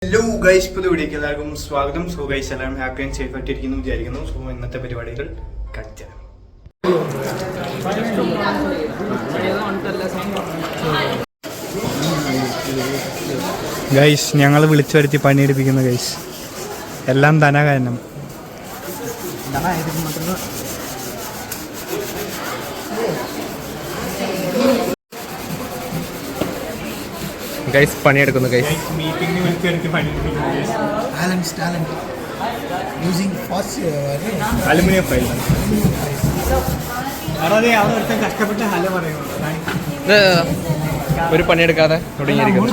Hello guys, പുതിയ വീഡിയോക്ക് എല്ലാവർക്കും സ്വാഗതം. സോ ഗൈസ്, എല്ലാവരും ഹാപ്പി ആൻഡ് സേഫ് ആയിട്ടിരിക്കുന്നു വിചാരിക്കുന്നു. സോ ഇന്നത്തെ പരിപാടികൾ കാണിച്ചു തരാം. ഗൈസ്, ഞങ്ങൾ വിളിച്ചു വരുത്തി പണിയെടുപ്പിക്കുന്നു ഗൈസ്. എല്ലാം ധനകാരണം. Guys പണിയെടുക്കുന്നു guys. മീറ്റിംഗിന് വിളിച്ചു വരുത്തി പണിയെടുപ്പിക്കുന്നു. അലുമിനിയം ഫയൽ കഷ്ടപ്പെട്ട് ഹല പറയുന്നു. ഒരു പണിയെടുക്കാതെ തുടങ്ങിയിരിക്കുന്നു.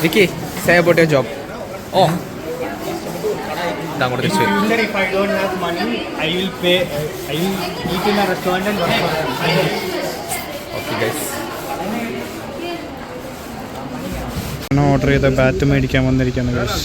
വിക്കി, say about your job. Oh, അങ്ങോട്ട് തിരിച്ചു. If I don't have money, I will pay. I will eat in a restaurant and work for them. Okay guys. Order ചെയ്ത ബാറ്റ് മേടിക്കാൻ വന്നിരിക്കുന്നു ഗൈസ്.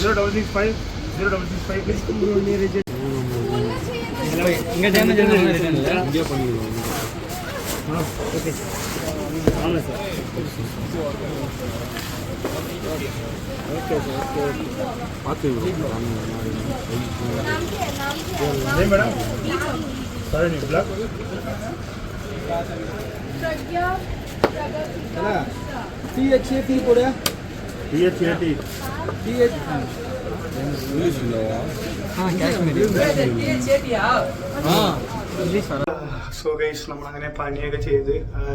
സോ ഗൈസ്, നമ്മളങ്ങനെ പണിയൊക്കെ ചെയ്ത്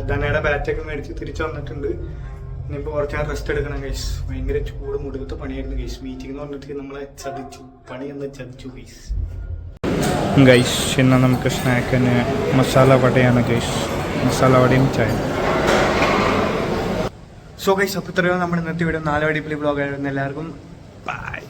ധനയുടെ ബാറ്റൊക്കെ മേടിച്ച് തിരിച്ചു വന്നിട്ടുണ്ട്. ഇനിയിപ്പോൾ കുറച്ച് നേരം റെസ്റ്റ് എടുക്കണം ഗൈസ്. ഭയങ്കര ചൂട് മുടുക്കത്തെ പണിയായിരുന്നു ഗൈസ്. മീറ്റിംഗ് എന്ന് പറഞ്ഞിട്ട് നമ്മളെ ചതിച്ചു, പണിയെന്ന് ചതിച്ചു ഗൈസ്. ഗൈസ്, ഇന്ന് നമുക്ക് സ്നാക്കിന് മസാല വടയാണ് ഗൈസ്. മസാല വടയും ചായ. സോ ഗൈസ്, അപ്പോൾ ഇത്രയോ നമ്മുടെ ഇന്നത്തെ വീഡിയോ. 4 അടിപൊളി ബ്ലോഗായിരുന്നു. എല്ലാവർക്കും ബൈ.